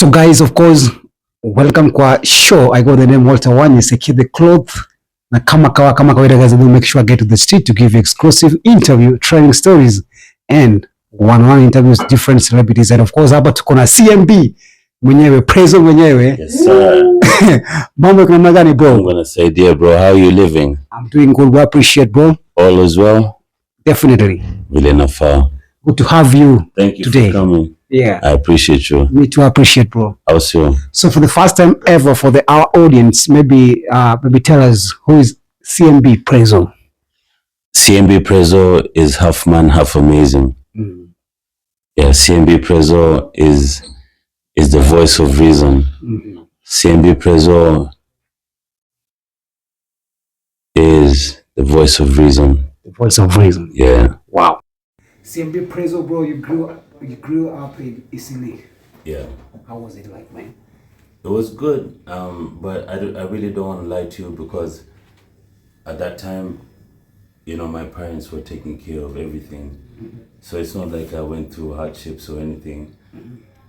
So guys, of course, welcome kwa show. I got the name Walter Wanye, secure the cloth. Na kama kawaida guys, I will make sure I get to the street to give you exclusive interview, training stories and one-on-one interviews, different celebrities. And of course, hapa tuko na CMB mwenyewe, Prezzo mwenyewe. Yes sir. Mambo kuna gani bro? I'm gonna say dear bro, how are you living? I'm doing good. We appreciate bro. All is well? Definitely. Vile nafaa. Good to have you. Thank you today. for coming. Yeah. I appreciate you. Me too appreciate bro. Also. So for the first time ever for our audience, maybe tell us who is CMB Prezzo. CMB Prezzo is half man, half amazing. Yeah, CMB Prezzo is the voice of reason. CMB Prezzo is the voice of reason. The voice of reason. Yeah. Wow. CMB Prezzo, bro, you grew up in Isili. Yeah. How was it like, man? It was good, but I really don't want to lie to you because at that time, you know, my parents were taking care of everything. So it's not like I went through hardships or anything.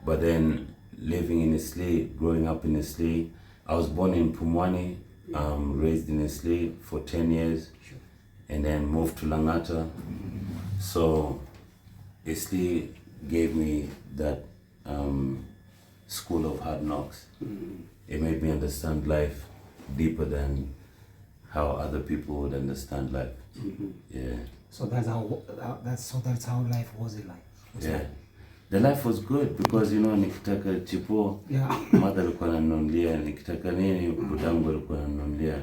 But then living in Isli, growing up in Isli, I was born in Pumwani, raised in Isli for 10 years, and then moved to Langata. So Isli gave me that school of hard knocks. It made me understand life deeper than how other people would understand life. Yeah. So that's how life was it like? Yeah. The life was good because you know nikitaka chipo, mother alikuwa ananinunulia, nikitaka nini budangu alikuwa ananinunulia.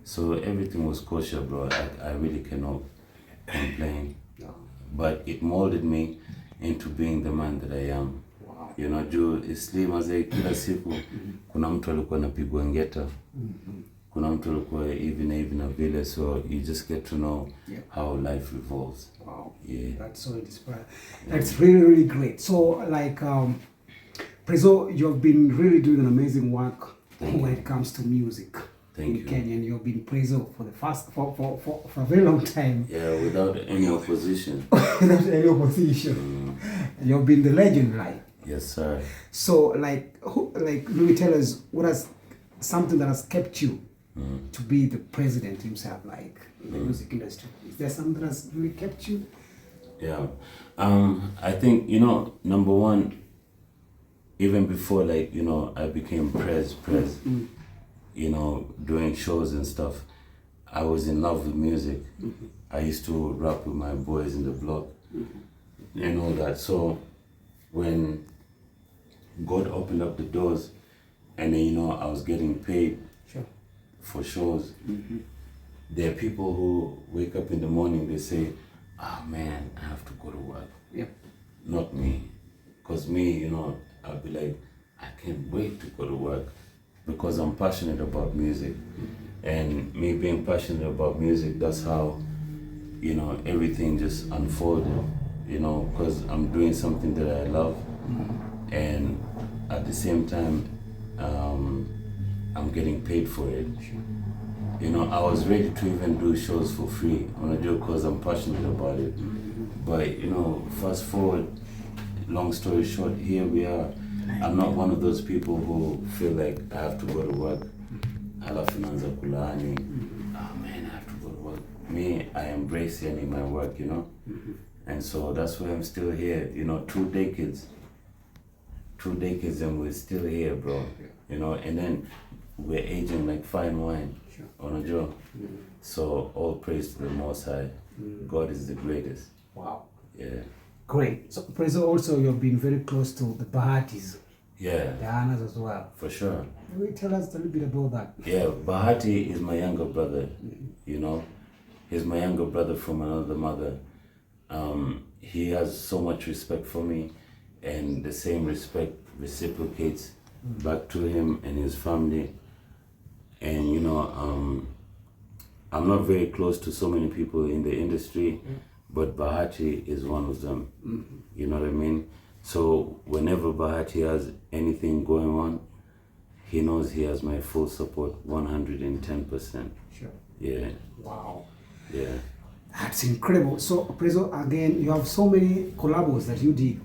So everything was kosher, bro. I really cannot complain. But it molded me into being the man that I am. You know, juu Isli mazee kila siku kuna mtu alikuwa anapigwa ngeta. Kuna mtu alikuwa hivi na vile, so you just get to know how life revolves. Wow. Yeah. That's so inspiring. That's really great. So like Prezzo, you've been really doing an amazing work when it comes to music. Thank you. Kenya, and you've been Prezzo for a very long time. Yeah, without any opposition. Without any opposition. You've been the legend, like. Yes, sir. So, like, Louis, tell us what has something that has kept you to be the president himself, like in the music industry. Is there something that has really kept you? Yeah, I think number one, even before I became Prez, doing shows and stuff, I was in love with music. I used to rap with my boys in the block and all that. So when God opened up the doors and then, I was getting paid for shows. There are people who wake up in the morning, they say, oh man, I have to go to work. Not me. Because me, I'll be like, I can't wait to go to work because I'm passionate about music. And me being passionate about music, that's how, everything just unfolded, because I'm doing something that I love. And at the same time, I'm getting paid for it. I was ready to even do shows for free. I'm gonna do it because I'm passionate about it. But fast forward, long story short, here we are. I'm not one of those people who feel like I have to go to work. Halafu naanza kulaani. Oh man, I have to go to work. Me, I embrace my work, And so that's why I'm still here. 2 decades. 2 decades and we're still here, bro. And then we're aging like fine wine on a job. So all praise to the Most High. God is the greatest. Wow. Yeah. Great. So Prezzo, also you've been very close to the Bahatis. Yeah. The Annas as well. For sure. Will you tell us a little bit about that? Yeah, Bahati is my younger brother, He's my younger brother from another mother. He has so much respect for me, and the same respect reciprocates back to him and his family. And I'm not very close to so many people in the industry, but Bahati is one of them. You know what I mean? So whenever Bahati has anything going on, he knows he has my full support, 110%. Sure. Yeah. Wow. Yeah. That's incredible. So Prezzo, again, you have so many collabos that you did.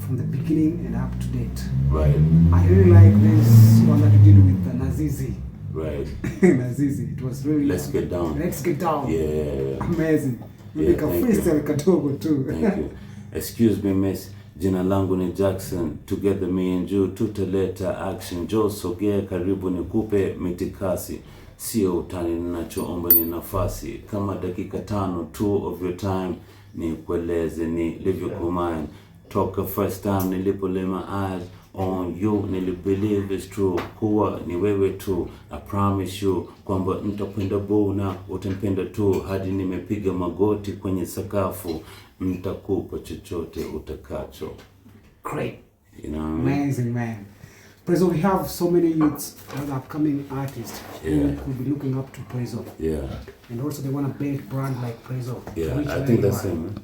from the beginning and up to date. Right. I really like this one that you did with Nazizi. Right. Nazizi, it was really. Let's Get Down. Let's Get Down. Yeah. Amazing. Yeah, Make a freestyle kadogo too. Thank you. Excuse me, miss. Jina langu ni Jackson. Together me and you tutaleta action. Joe sogea karibu nikupe mitikasi. Sio utani, ninachoomba ni nafasi. Kama dakika 5 2 of your time ni kueleze ni live your mind. Toka first time nilipo lay my eyes on you, nilibelieve it's true kuwa ni wewe tu. I promise you kwamba nitakwenda bona, utampenda tu hadi nimepiga magoti kwenye sakafu. Nitakupa chochote utakacho. Great. You know, amazing, man. Prezzo, we have so many youths and upcoming artists who could be looking up to Prezzo. Yeah. And also they want to build brand like Prezzo. Yeah, I think that's it, man.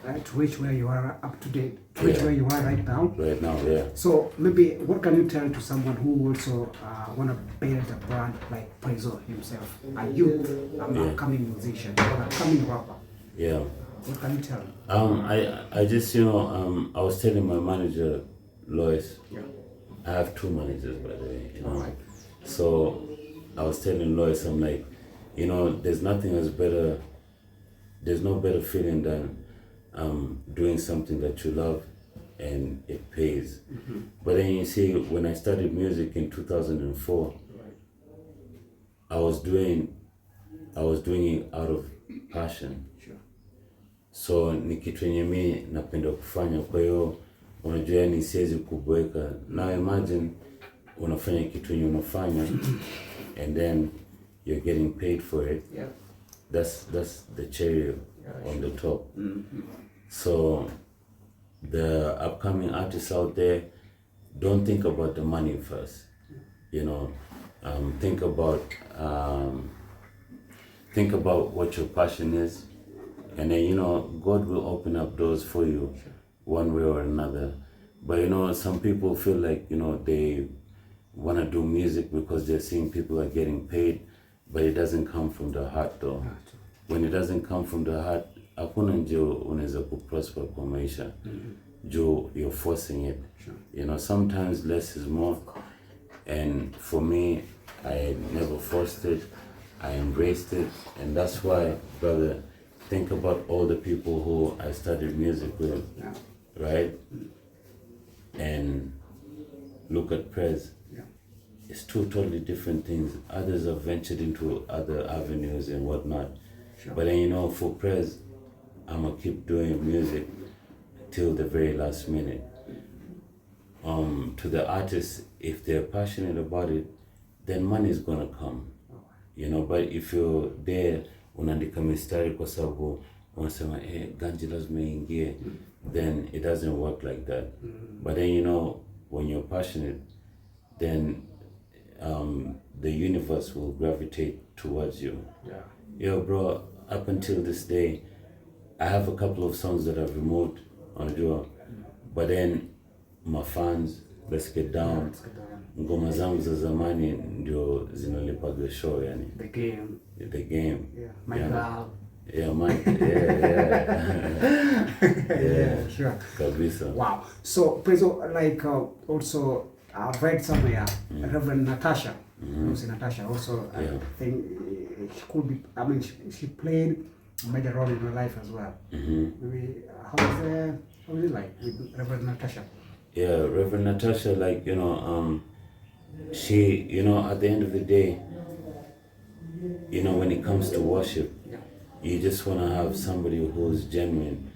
Right, to reach where you are up to date, to reach where you are right now. Right now, yeah. So maybe what can you tell to someone who also want to build a brand like Prezzo himself, a youth, an upcoming musician, or an upcoming rapper? Yeah. What can you tell? I just, you know, I was telling my manager, Lois. Yeah. I have 2 managers, by the way. You know. Right. So I was telling Lois, I'm like, you know, there's nothing as better. There's no better feeling than doing something that you love and it pays. Mm-hmm. But then you see, when I started music in 2004, right. I was doing it out of passion. Sure. So ni kitu yenye mimi napenda kufanya, kwa hiyo unajua yani siwezi kubweka. Now imagine unafanya kitu yenye unafanya and then you're getting paid for it. Yeah. That's the cherry on the top. Mm-hmm. So the upcoming artists out there, don't think about the money first. You know, think about what your passion is, and then, you know, God will open up doors for you one way or another. But you know, some people feel like, you know, they want to do music because they're seeing people are getting paid, but it doesn't come from the heart though. When it doesn't come from the heart, hakuna njia unaweza kuprosper kwa maisha. Juu you're forcing it. You know, sometimes less is more. And for me, I never forced it. I embraced it. And that's why, brother, think about all the people who I studied music with, right? And look at Prez. It's 2 totally different things. Others have ventured into other avenues and whatnot. Sure. But then, you know, for Prez, I'm gonna keep doing music till the very last minute. To the artists, if they're passionate about it, then money is gonna come. You know, but if you're there, unaandika mistari kwa sababu unasema ganji lazima ingie, then it doesn't work like that. But then, you know, when you're passionate, then the universe will gravitate towards you. Yeah. Yo, bro, up until this day, I have a couple of songs that I've removed on Joe, but then my fans, Let's Get Down, ngoma zangu za zamani ndio zinalipaga show yani. The game. Yeah. My girl. Yeah, man. Yeah, sure. Kabisa. Wow. So, Prezzo, like also I've read somewhere, Reverend Natasha. Natasha also, I think she could be, I mean, she played a major role in her life as well. Maybe, how is it like with Reverend Natasha? Yeah, Reverend Natasha, like, you know, she, you know, at the end of the day, you know, when it comes to worship, you just want to have somebody who's genuine.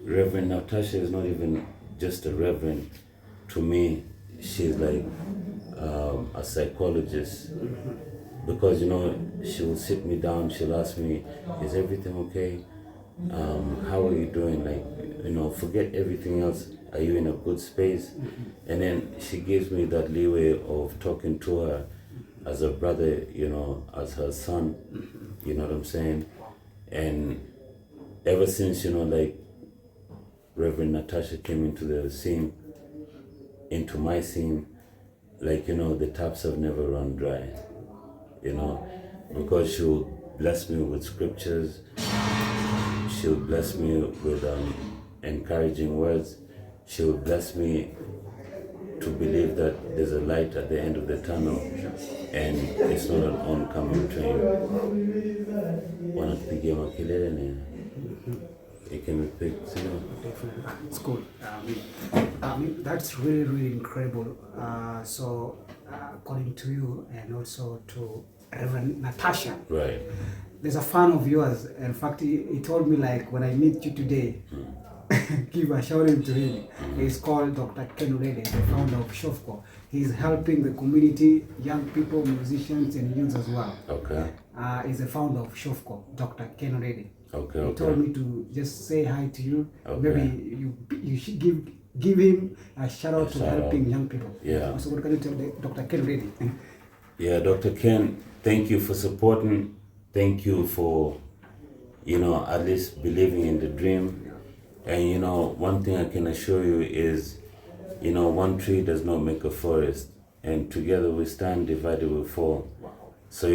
Reverend Natasha is not even just a reverend. To me, she's like a psychologist, because, you know, she will sit me down, she'll ask me, is everything okay? How are you doing? Like, you know, forget everything else. Are you in a good space? And then she gives me that leeway of talking to her as a brother, you know, as her son, you know what I'm saying? And ever since, you know, like, Reverend Natasha came into the scene, into my scene, like, you know, the taps have never run dry, you know, because she'll bless me with scriptures, she'll bless me with encouraging words, she will bless me to believe that there's a light at the end of the tunnel and it's not an oncoming train. Wanatupigia makelele ni it can be picked, you know. Definitely. It's cool. That's really, really incredible. So, according to you and also to Reverend Natasha, Right. there's a fan of yours. In fact, he told me like when I meet you today, give a shout out to him. He's called Dr. Ken Reddy, the founder of Shofco. He's helping the community, young people, musicians, and youths as well. Okay. He's the founder of Shofco, Dr. Ken Reddy. Okay. He told me to just say hi to you. Okay. Maybe you should give him a shout out to helping young people. Yeah. So what can you tell Dr. Ken Reddy? Yeah, Dr. Ken, thank you for supporting. Thank you for, at least believing in the dream. And, one thing I can assure you is, one tree does not make a forest. And together we stand, divided we fall. So,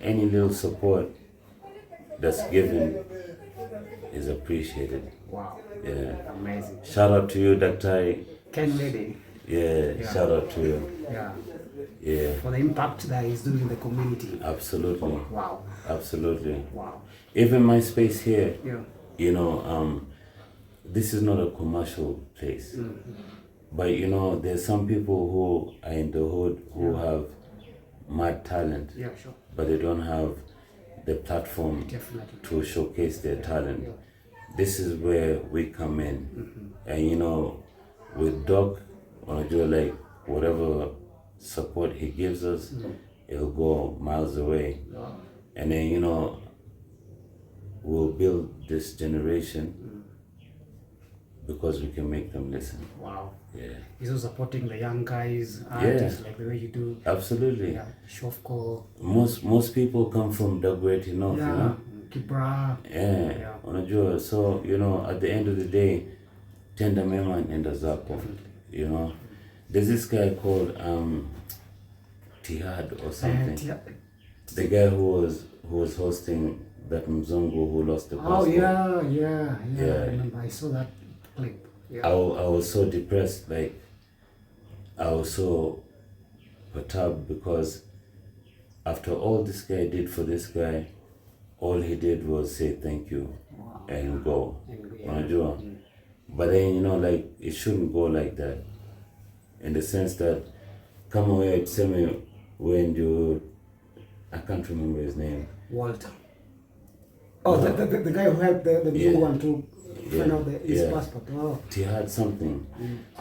any little support that's given is appreciated. Wow. Yeah. Amazing. Shout out to you, Dr. Ken Reddy. Yeah, shout out to you. Yeah. Yeah. For the impact that he's doing in the community. Absolutely. Wow. Absolutely. Wow. Even my space here, Yeah. this is not a commercial place. But there's some people who are in the hood who have mad talent, Yeah, sure. but they don't have the platform Definitely. to showcase their talent. This is where we come in. And with Doc, wanna do like whatever support he gives us, it'll go miles away. Wow. And then we'll build this generation because we can make them listen. Wow. Yeah. He's also supporting the young guys, artists, like the way you do. Absolutely. Yeah. Shofco. Most people come from Dagoretti North, Yeah. Kibra. Yeah. Unajua, so at the end of the day, tenda mema nenda zako. There's this guy called Tihad or something. The guy who was hosting that Mzungu who lost the passport. Oh yeah. I remember. I saw that clip. Yeah. I was so depressed, like I was so perturbed because after all this guy did for this guy, all he did was say thank you and go. Unajua? But then like it shouldn't go like that. In the sense that kama wewe tuseme when you I can't remember his name. Walter. Oh, the guy who helped the new one to find out his passport. Oh. He had something.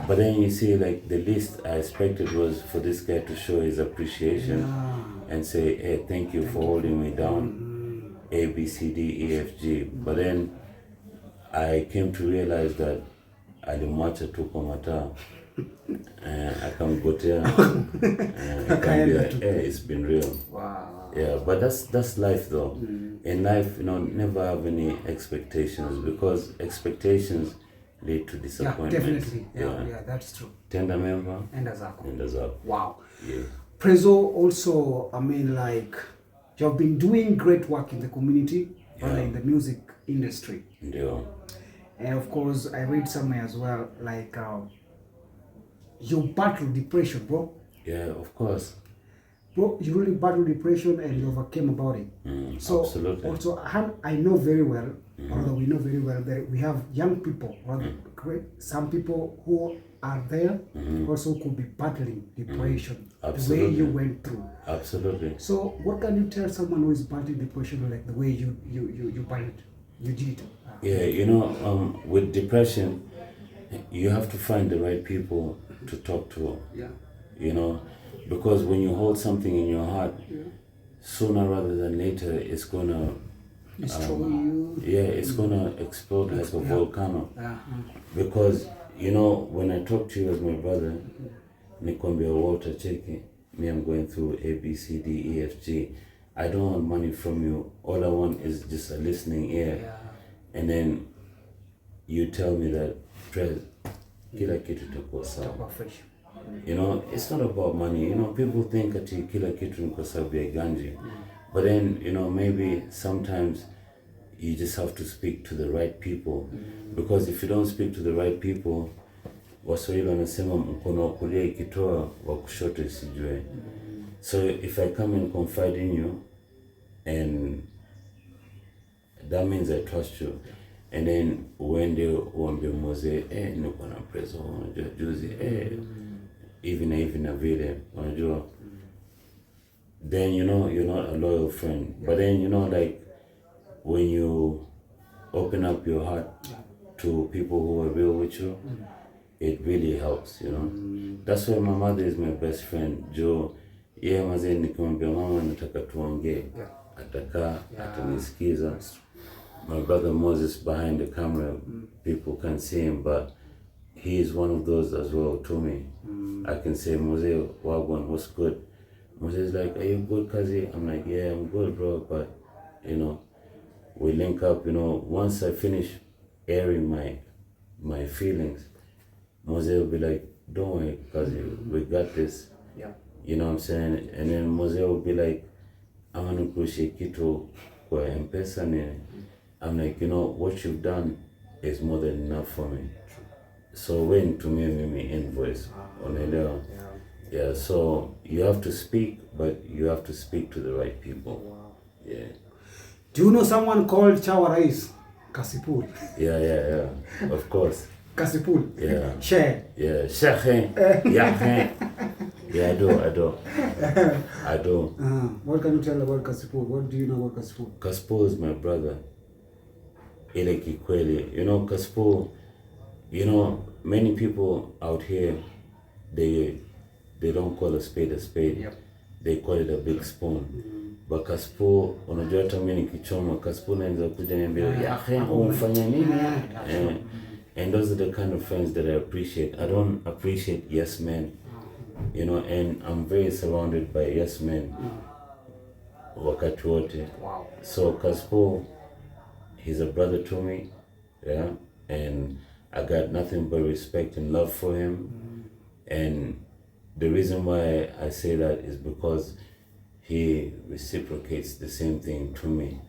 But then you see, like, the least I expected was for this guy to show his appreciation and say, hey, thank you for holding me down. A, B, C, D, E, F, G. But then I came to realize that alimwacha tu kwa mataa. Akamgotea. It's been real. Wow. Yeah, but that's life though. In life, never have any expectations because expectations lead to disappointment. Yeah, definitely. Yeah, that's true. Tender member. And Azako. And Azako. Wow. Yeah. Prezzo also, you have been doing great work in the community, rather in the music industry. Yeah. And of course, I read somewhere as well, you battle depression, bro. Yeah, of course. Bro, you really battled depression and you overcame about it. So absolutely. Also, I know very well, although we know very well that we have young people, some people who are there also could be battling depression, the way you went through. Absolutely. So what can you tell someone who is battling depression like the way you battled, you did it? Yeah, with depression, you have to find the right people to talk to. Yeah. Because when you hold something in your heart, sooner rather than later, it's gonna destroy you. Yeah, it's gonna explode like a volcano. Because when I talk to you as my brother, nikwambia Walter cheki, me I'm going through A, B, C, D, E, F, G. I don't want money from you. All I want is just a listening ear. And then you tell me that, Prez, kila kitu itakuwa sawa. It's not about money. People think ati kila kitu ni kwa sababu ya ganji. But then, maybe sometimes you just have to speak to the right people. Because if you don't speak to the right people, Waswahili wanasema mkono wa kulia ikitoa wa kushoto isijue. So if I come and confide in you, and that means I trust you, and then uende uambie Mose, niko na Prezzo, unajua juzi, hivi na vile, unajua, then you know you're not a loyal friend. But then you know, like when you open up your heart to people who are real with you, it really helps, you know. That's why my mother is my best friend. Joe, mazee nikimwambia mama nataka tuongee, atakaa, atanisikiza. My brother Moses behind the camera, people can't see him, but he is one of those as well to me. I can say, Mose, Wagwan, what's good? Mose is like, are you good, Kazi? I'm like, yeah, I'm good, bro, but, you know, we link up, you know, once I finish airing my feelings, Mose will be like, don't worry, Kazi, we got this. Yeah. You know what I'm saying? And then Mose will be like, I'm gonna kushia kitu kwa M-Pesa nini. I'm like, you know, what you've done is more than enough for me. So when to me invoice, unaelewa? Yeah, so you have to speak, but you have to speak to the right people. Wow. Yeah. Do you know someone called Chawa Rais? Kasipul. Yeah. Of course. Kasipul. Yeah. Share. Yeah. Share. Yeah. Yeah, I do. What can you tell about Kasipul? What do you know about Kasipul? Kasipul is my brother. Ile kikweli. You know, Kasipul, you know, many people out here, they don't call a spade a spade. Yep. They call it a big spoon. But Kasipul, unajua hata mimi nikichoma, Kasipul anaweza kuja niambia, unafanya nini? And those are the kind of friends that I appreciate. I don't appreciate yes men. You know, and I'm very surrounded by yes men. Wakati wote. Wow. So Kasipul, he's a brother to me, yeah, and I got nothing but respect and love for him. And the reason why I say that is because he reciprocates the same thing to me.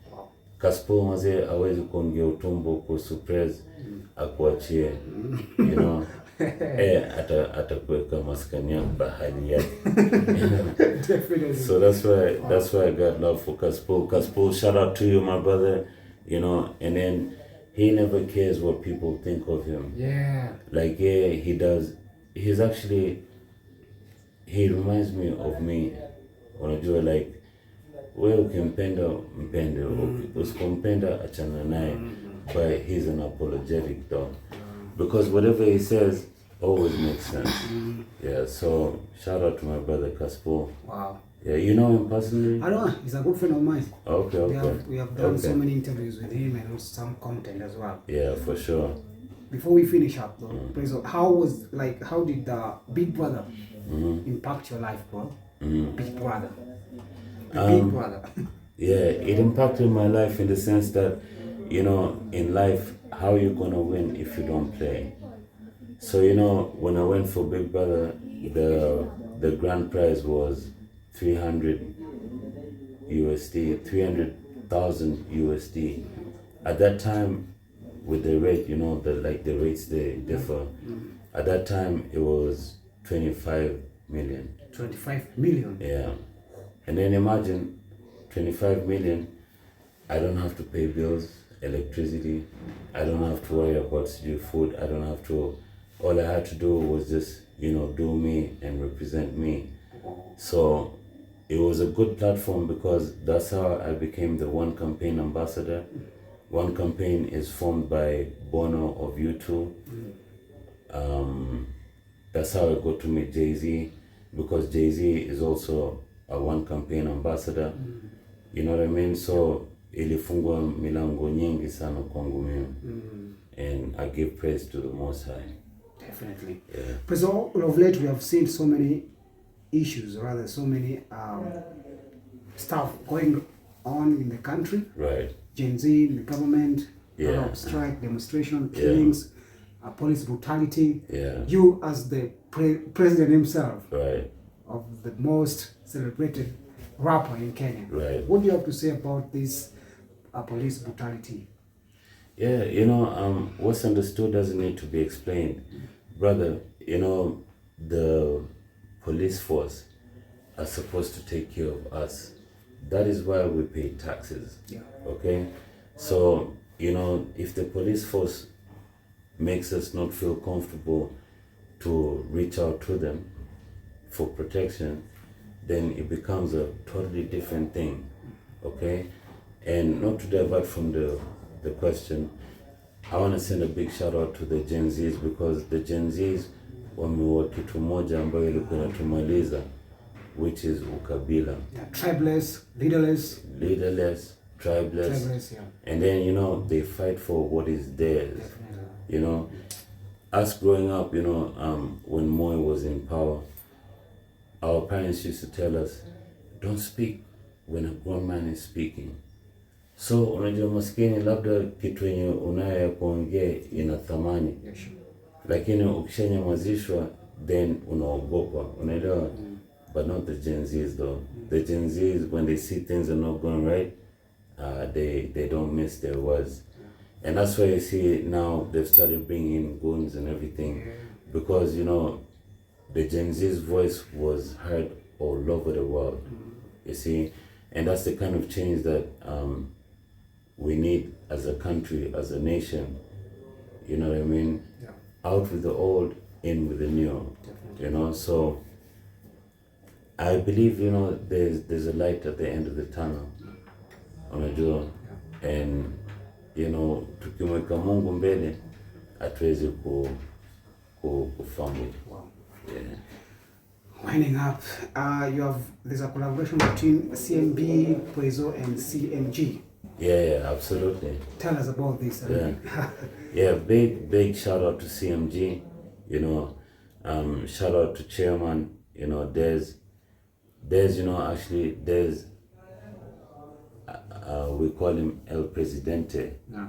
Kasipul mazee hawezi kuongea utumbo kuhusu Prezzo akuachie, you know. Atakuweka maskani ya bahari yake. Definitely. So that's why I got love for Kasipul. Kasipul, shout out to you, my brother. You know, and then he never cares what people think of him. Yeah. Like, yeah, he does. He's actually, he reminds me of me. Unajua, like, wewe ukimpenda mpende, usipompenda achana naye. But he's unapologetic though. Because whatever he says always makes sense. Yeah, so shout out to my brother Kasipul. Wow. Yeah, you know him personally? I don't know. He's a good friend of mine. Okay. We have done so many interviews with him and also some content as well. Yeah, for sure. Before we finish up though, Prezzo, how did the Big Brother impact your life, bro? Big Brother. Big Brother. Yeah, it impacted my life in the sense that, you know, in life, how you gonna win if you don't play? So, you know, when I went for Big Brother, the grand prize was 300,000 USD. At that time, with the rate, you know, the rates, they differ. At that time, it was 25 million. 25 million? Yeah. And then imagine 25 million, I don't have to pay bills, electricity, I don't have to worry about food, all I had to do was just, you know, do me and represent me. So it was a good platform because that's how I became the One Campaign ambassador. One Campaign is formed by Bono of U2. That's how I got to meet Jay-Z, because Jay-Z is also a One Campaign ambassador. You know what I mean? So ilifungwa milango nyingi sana kwangu mimi. And I give praise to the Most High. Definitely. Yeah. Prezzo, of late we have seen so many issues, rather so many stuff going on in the country. Right. Gen Z, the government, strike, demonstration, killings, police brutality. Yeah. You as the president himself, right, of the most celebrated rapper in Kenya. Right. What do you have to say about this police brutality? Yeah, you know, what's understood doesn't need to be explained. Brother, the police force are supposed to take care of us. That is why we pay taxes. Yeah. Okay? So, if the police force makes us not feel comfortable to reach out to them for protection, then it becomes a totally different thing. Okay? And not to divert from the question, I want to send a big shout out to the Gen Zs, because the Gen Zs wameua kitu moja ambayo ilikuwa inatumaliza, which is ukabila. Yeah, tribeless, leaderless, tribeless, yeah. And then they fight for what is theirs. Definitely. Us growing up, when Moi was in power, our parents used to tell us, don't speak when a grown man is speaking. So unajua maskini, labda kitu yenye unayo ya kuongea ina thamani, yeah, sure. Lakini ukishanyamazishwa then unaogopa, unaelewa? But not the Gen Zs though. The Gen Zs, when they see things are not going right, they don't miss their words. And that's why you see now they've started bringing in goons and everything, because the Gen Z's voice was heard all over the world. You see, and that's the kind of change that we need as a country, as a nation. You know what I mean? Yeah. Out with the old, in with the new. Definitely. So I believe there's a light at the end of the tunnel. Unajua, and tukimweka Mungu mbele hatuwezi kufumble. Wow. Yeah. Winding up, there's a collaboration between CMB Prezzo and CMG. Yeah, absolutely. Tell us about this. Yeah, big shout out to CMG. Shout out to Chairman. There's we call him El Presidente. Yeah.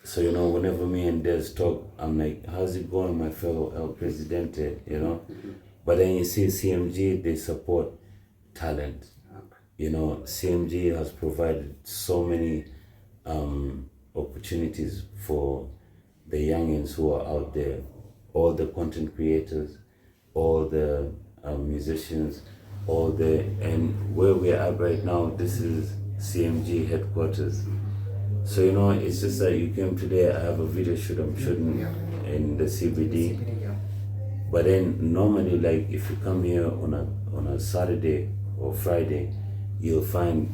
So whenever me and Des talk, I'm like, how's it going, my fellow El Presidente? But then you see CMG, they support talent. CMG has provided so many opportunities for the youngins who are out there, all the content creators, all the musicians, and where we're at right now, this is CMG headquarters. So it's just that you came today, I have a video shoot I'm shooting in the CBD. But then normally, like, if you come here on a Saturday or Friday, you'll find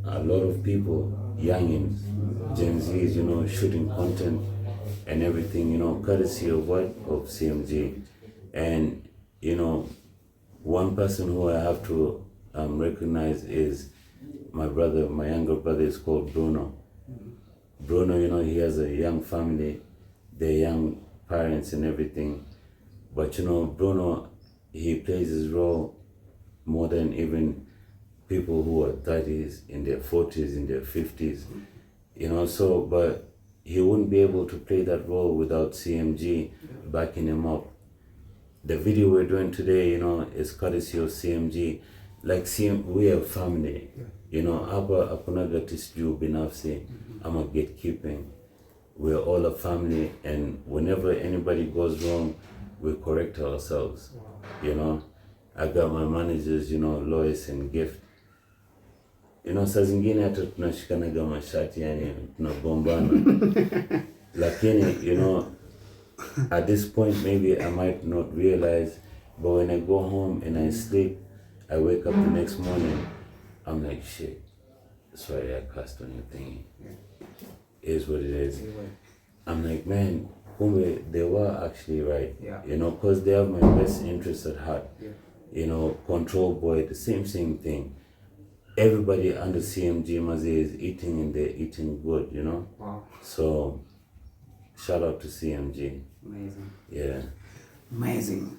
a lot of people, youngins, Gen Zs, shooting content and everything, courtesy of what? Of CMG. And one person who I have to recognize is my brother. My younger brother is called Bruno. Bruno, he has a young family, they're young parents and everything. But Bruno, he plays his role more than even people who are 30s, in their 40s, in their 50s. But he wouldn't be able to play that role without CMG backing him up. The video we're doing today, is courtesy of CMG. Like we are family. Hapa hakunaga tisiju binafsi ama gatekeeping. We're all a family, and whenever anybody goes wrong, we correct ourselves. I got my managers, Lois and Gift. Saa zingine hata tunashikanaga mashati, yani tunagombana. Lakini, at this point maybe I might not realize, but when I go home and I sleep, I wake up the next morning, I'm like, shit, sorry I cussed on your thingy. It is what it is. I'm like, man, kumbe, they were actually right. Yeah. Because they have my best interests at heart. Yeah. Control Boy, the same thing. Everybody under CMG Maze is eating, and they're eating good, Wow. So, shout out to CMG. Amazing. Yeah. Amazing.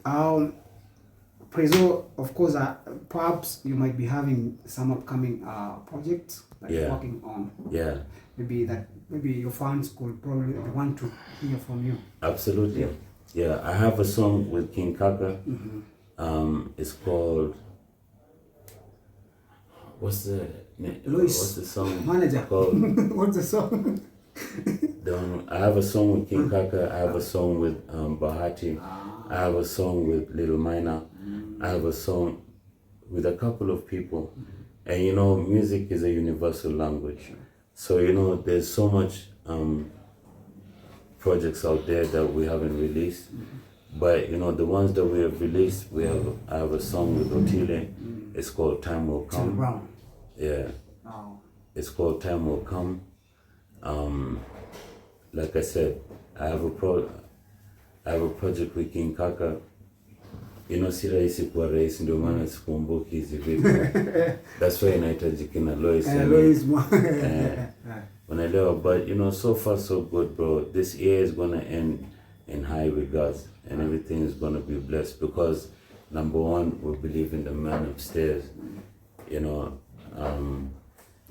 Prezzo, of course, perhaps you might be having some upcoming projects that you're working on. Yeah. Maybe your fans could probably want to hear from you. Absolutely. Yeah, I have a song with King Kaka. It's called, what's the song Manager called? What's the song? I have a song with King Kaka. I have a song with Bahati. I have a song with Little Minor. I have a song with a couple of people. And you know, music is a universal language. So you know, there's so much projects out there that we haven't released. But you know, the ones that we have released, I have a song with Otile. It's called Time Will Come. Yeah. Oh. It's called Time Will Come. Like I said, I have a project with King Kaka. You know, si rahisi kuwa rais, ndio maana sikumbuki hizi vitu. That's why inahitaji kina Lois. Unaelewa, but you know, so far so good, bro. This year is gonna end in high regards, and everything is gonna be blessed because number one, we believe in the man upstairs. You know,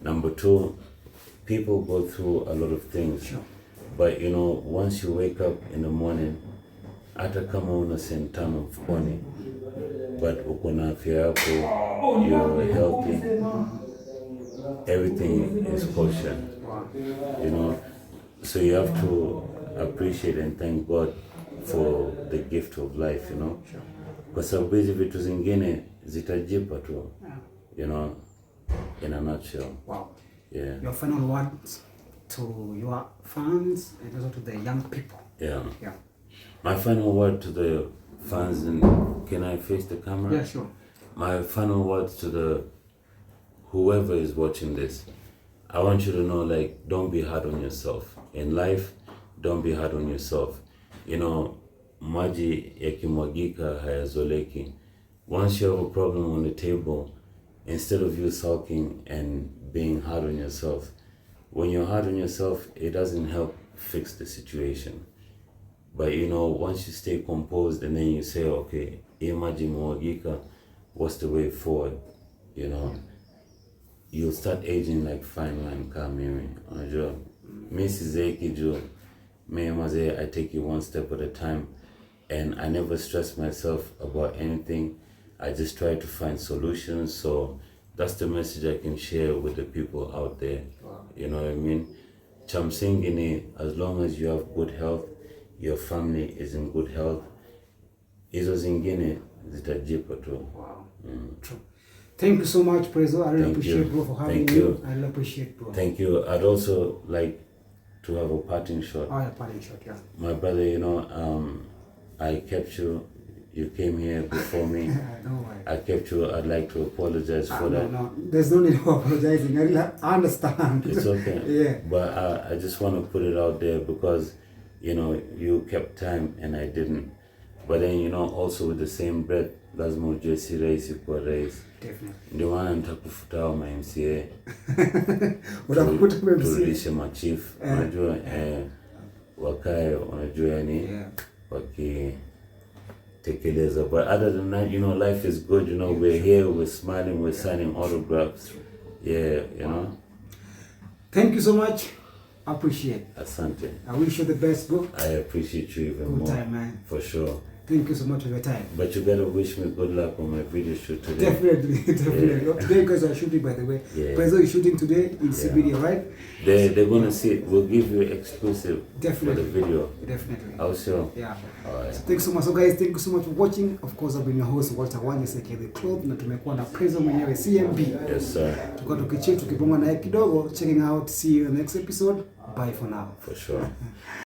number two, people go through a lot of things, but you know, once you wake up in the morning, hata kama una sentano mfukoni, but uko na afya yako, you're healthy, everything is kosher, you know. So you have to appreciate and thank God for the gift of life, you know, kwa sababu hizi vitu zingine zitajipa tu, you know, in a nutshell. Wow. Yeah. Your final words to your fans and also to the young people. Yeah. Yeah. My final word to the fans, and can I face the camera? Yeah, sure. My final words to whoever is watching this, I want you to know, like, don't be hard on yourself. In life, don't be hard on yourself. You know, maji yakimwagika hayazoleki. Once you have a problem on the table, instead of you sulking and being hard on yourself, when you're hard on yourself, it doesn't help fix the situation. But you know, once you stay composed and then you say, okay, maji mwagika, what's the way forward? You know, you'll start aging like fine wine. Kamimi, unajua, mimi sizeki juu, I take it one step at a time, and I never stress myself about anything. I just try to find solutions. So that's the message I can share with the people out there. Wow. You know what I mean? Chamsingini, as long as you have good health, your family is in good health, hizo zingine zitajipa tu. Wow. True. Thank you so much, Prezzo. I really appreciate, bro, for having you. I really appreciate, bro. Thank you. I'd also like to have a parting shot. Oh, yeah, parting shot, yeah. My brother, you know, I kept you. You came here before me. No way. I kept you. I'd like to apologize for that. No, there's no need for apologizing. I understand. It's okay. Yeah. But I just want to put it out there because, you know, you kept time and I didn't. But then, you know, also with the same breath, lazima ujue si rahisi kuwa rais. Definitely. Ndio maana nitakufuta hao ma MCA. Utakuta MCA. Turudishe machief. Unajua, wakae, unajua yani, wakitekeleza. But other than that, you know, life is good. You know, we're here, we're smiling, we're signing autographs. Yeah, you know. Thank you so much. I appreciate. Asante. I wish you the best, bro. I appreciate you even more. Good time, man. For sure. Thank you so much for your time. But you better wish me good luck on my video shoot today. Definitely. Yeah. Today, guys are shooting, by the way. Yeah. Prezzo is shooting today in CBD, right? They're gonna see it. We'll give you exclusive for the video. Definitely. Also. Yeah. Alright. So thanks so much. So guys, thank you so much for watching. Of course, I've been your host Walter Wanyese the Cloth, na tumekuwa na Prezzo mwenyewe CMB. Yes, sir. Tuko tukichill tukibonga naye kidogo. Checking out. See you in the next episode. Bye for now. For sure.